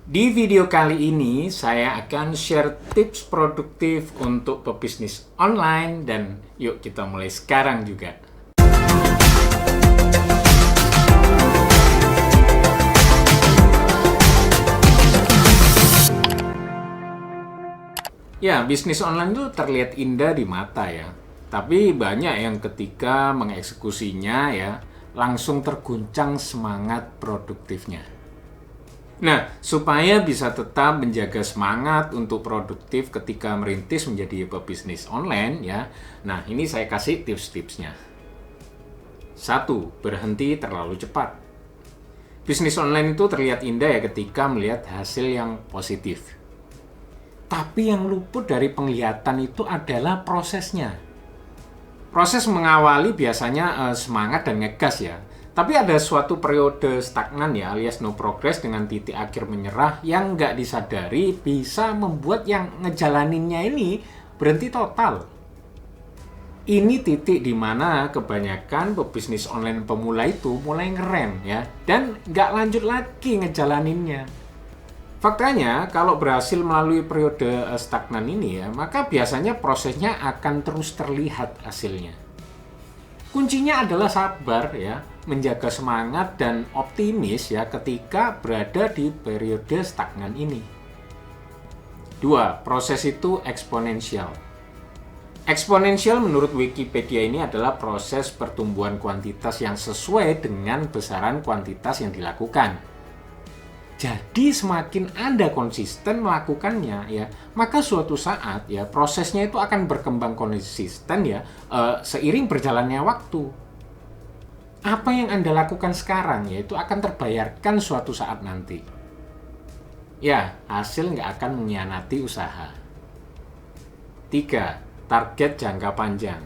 Di video kali ini saya akan share tips produktif untuk pebisnis online dan yuk kita mulai sekarang juga. Ya, bisnis online itu terlihat indah di mata ya. Tapi banyak yang ketika mengeksekusinya ya langsung terguncang semangat produktifnya. Nah, supaya bisa tetap menjaga semangat untuk produktif ketika merintis menjadi pebisnis online ya. Nah, ini saya kasih tips-tipsnya. 1. Berhenti terlalu cepat. Bisnis online itu terlihat indah ya ketika melihat hasil yang positif. Tapi yang luput dari penglihatan itu adalah prosesnya. Proses mengawali biasanya semangat dan ngegas ya. Tapi ada suatu periode stagnan ya alias no progress dengan titik akhir menyerah yang nggak disadari bisa membuat yang ngejalaninnya ini berhenti total. Ini titik dimana kebanyakan pebisnis online pemula itu mulai ngerem ya dan nggak lanjut lagi ngejalaninnya. Faktanya, kalau berhasil melalui periode stagnan ini ya, maka biasanya prosesnya akan terus terlihat hasilnya. Kuncinya adalah sabar ya, menjaga semangat dan optimis ya ketika berada di periode stagnan ini. 2. Proses itu eksponensial. Eksponensial menurut Wikipedia ini adalah proses pertumbuhan kuantitas yang sesuai dengan besaran kuantitas yang dilakukan. Jadi semakin Anda konsisten melakukannya ya, maka suatu saat ya prosesnya itu akan berkembang konsisten ya seiring berjalannya waktu. Apa yang Anda lakukan sekarang ya itu akan terbayarkan suatu saat nanti. Ya, hasil nggak akan mengkhianati usaha. 3. Target jangka panjang.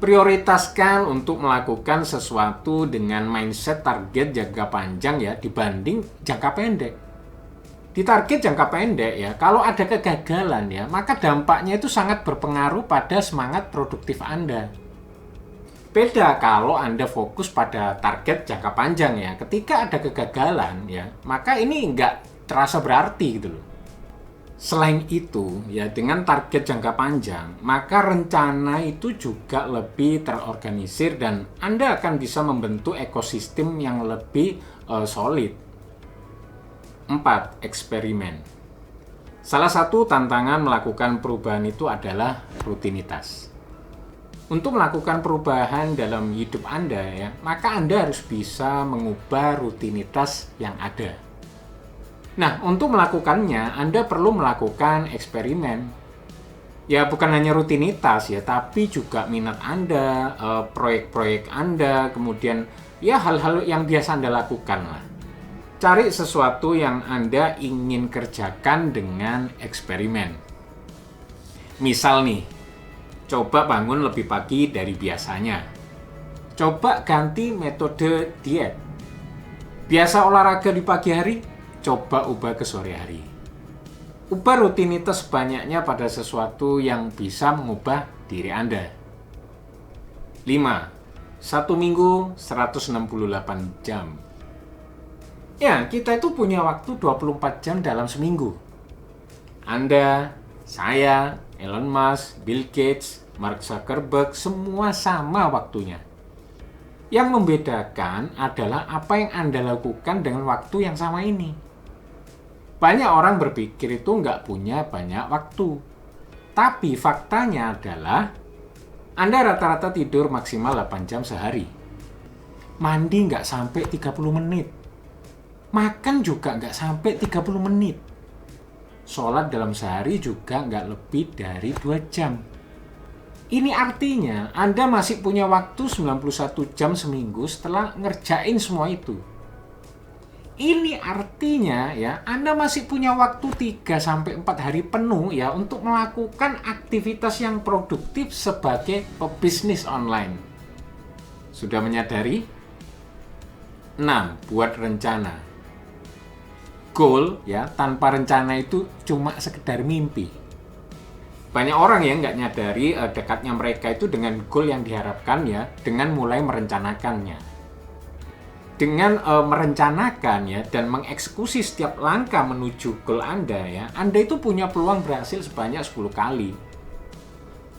Prioritaskan untuk melakukan sesuatu dengan mindset target jangka panjang ya dibanding jangka pendek. Di target jangka pendek ya, kalau ada kegagalan ya, maka dampaknya itu sangat berpengaruh pada semangat produktif Anda. Beda kalau Anda fokus pada target jangka panjang ya, ketika ada kegagalan ya, maka ini nggak terasa berarti gitu loh. Selain itu, ya dengan target jangka panjang, maka rencana itu juga lebih terorganisir dan Anda akan bisa membentuk ekosistem yang lebih solid. 4. Eksperimen. Salah satu tantangan melakukan perubahan itu adalah rutinitas. Untuk melakukan perubahan dalam hidup Anda ya, maka Anda harus bisa mengubah rutinitas yang ada. Nah, untuk melakukannya, Anda perlu melakukan eksperimen. Ya, bukan hanya rutinitas ya, tapi juga minat Anda, proyek-proyek Anda, kemudian ya hal-hal yang biasa Anda lakukan lah. Cari sesuatu yang Anda ingin kerjakan dengan eksperimen. Misal nih, coba bangun lebih pagi dari biasanya. Coba ganti metode diet. Biasa olahraga di pagi hari, coba ubah ke sore hari. Ubah rutinitas banyaknya pada sesuatu yang bisa mengubah diri Anda. 5. 1 minggu 168 jam. Ya, kita itu punya waktu 24 jam dalam seminggu. Anda, saya, Elon Musk, Bill Gates, Mark Zuckerberg, semua sama waktunya. Yang membedakan adalah apa yang Anda lakukan dengan waktu yang sama ini. Banyak orang berpikir itu nggak punya banyak waktu. Tapi faktanya adalah Anda rata-rata tidur maksimal 8 jam sehari. Mandi nggak sampai 30 menit. Makan juga nggak sampai 30 menit. Sholat dalam sehari juga nggak lebih dari 2 jam. Ini artinya Anda masih punya waktu 91 jam seminggu setelah ngerjain semua itu. Ini artinya ya Anda masih punya waktu 3-4 hari penuh ya untuk melakukan aktivitas yang produktif sebagai pebisnis online. Sudah menyadari? 6. Buat rencana. Goal ya tanpa rencana itu cuma sekedar mimpi. Banyak orang yang nggak nyadari dekatnya mereka itu dengan goal yang diharapkan ya dengan mulai merencanakannya. dengan merencanakan ya dan mengeksekusi setiap langkah menuju goal Anda ya, Anda itu punya peluang berhasil sebanyak 10 kali.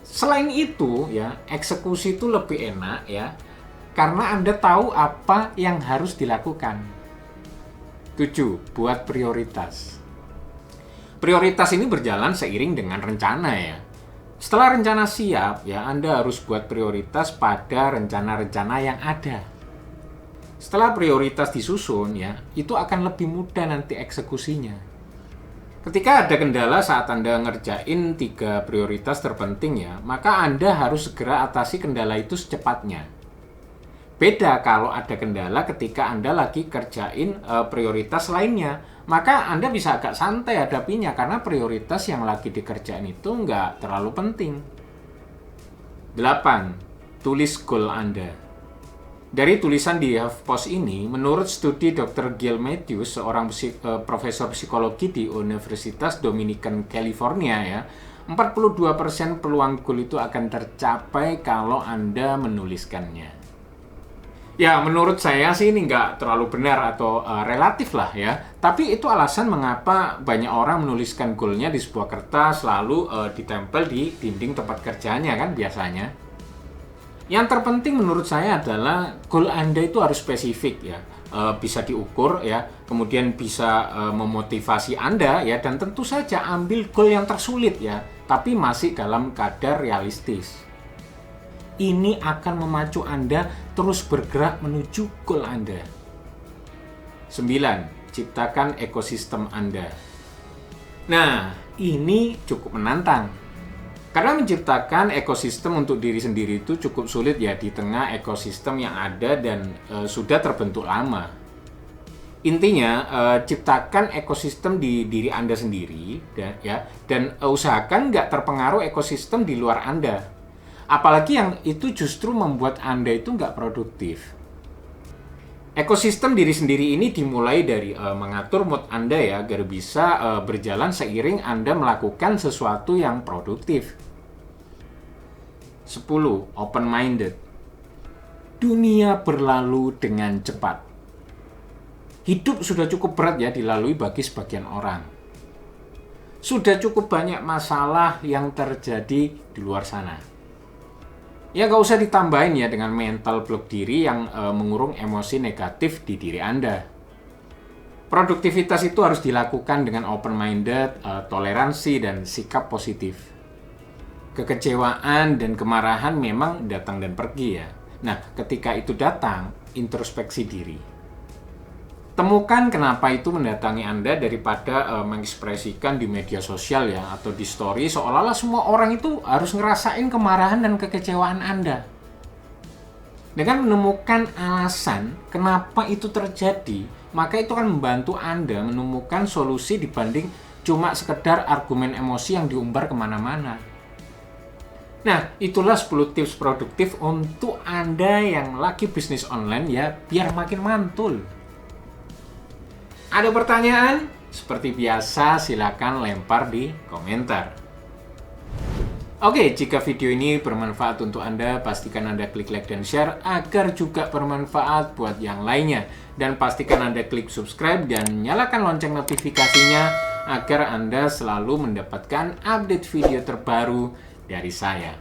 Selain itu ya, eksekusi itu lebih enak ya, karena Anda tahu apa yang harus dilakukan. 7. Buat prioritas. Prioritas ini berjalan seiring dengan rencana ya. Setelah rencana siap ya, Anda harus buat prioritas pada rencana-rencana yang ada. Setelah prioritas disusun ya, itu akan lebih mudah nanti eksekusinya. Ketika ada kendala saat Anda ngerjain 3 prioritas terpenting ya, maka Anda harus segera atasi kendala itu secepatnya. Beda kalau ada kendala ketika Anda lagi kerjain prioritas lainnya, maka Anda bisa agak santai hadapinya karena prioritas yang lagi dikerjain itu nggak terlalu penting. 8. Tulis goal Anda. Dari tulisan di HuffPost ini, menurut studi Dr. Gail Matthews, seorang profesor psikologi di Universitas Dominican California ya, 42% peluang goal itu akan tercapai kalau Anda menuliskannya. Ya, menurut saya sih ini nggak terlalu benar atau relatif lah ya. Tapi itu alasan mengapa banyak orang menuliskan goalnya di sebuah kertas lalu ditempel di dinding tempat kerjanya kan biasanya. Yang terpenting menurut saya adalah goal Anda itu harus spesifik ya, bisa diukur ya, kemudian bisa memotivasi Anda ya, dan tentu saja ambil goal yang tersulit ya, tapi masih dalam kadar realistis. Ini akan memacu Anda terus bergerak menuju goal Anda. 9. Ciptakan ekosistem Anda. Nah, ini cukup menantang. Karena menciptakan ekosistem untuk diri sendiri itu cukup sulit ya di tengah ekosistem yang ada dan sudah terbentuk lama. Intinya, ciptakan ekosistem di diri Anda sendiri dan usahakan nggak terpengaruh ekosistem di luar Anda. Apalagi yang itu justru membuat Anda itu nggak produktif. Ekosistem diri sendiri ini dimulai dari mengatur mood Anda ya, agar bisa berjalan seiring Anda melakukan sesuatu yang produktif. 10. Open-minded. Dunia berlalu dengan cepat. Hidup sudah cukup berat ya dilalui bagi sebagian orang. Sudah cukup banyak masalah yang terjadi di luar sana. Ya nggak usah ditambahin ya dengan mental block diri yang mengurung emosi negatif di diri Anda. Produktivitas itu harus dilakukan dengan open-minded, toleransi, dan sikap positif. Kekecewaan dan kemarahan memang datang dan pergi ya. Nah, ketika itu datang, introspeksi diri. Temukan kenapa itu mendatangi Anda daripada mengekspresikan di media sosial ya, atau di story seolah-olah semua orang itu harus ngerasain kemarahan dan kekecewaan Anda. Dengan menemukan alasan kenapa itu terjadi, maka itu akan membantu Anda menemukan solusi dibanding cuma sekedar argumen emosi yang diumbar kemana-mana. Nah, itulah 10 tips produktif untuk Anda yang lagi bisnis online ya, biar makin mantul. Ada pertanyaan? Seperti biasa, silakan lempar di komentar. Oke, jika video ini bermanfaat untuk Anda, pastikan Anda klik like dan share agar juga bermanfaat buat yang lainnya. Dan pastikan Anda klik subscribe dan nyalakan lonceng notifikasinya agar Anda selalu mendapatkan update video terbaru dari saya.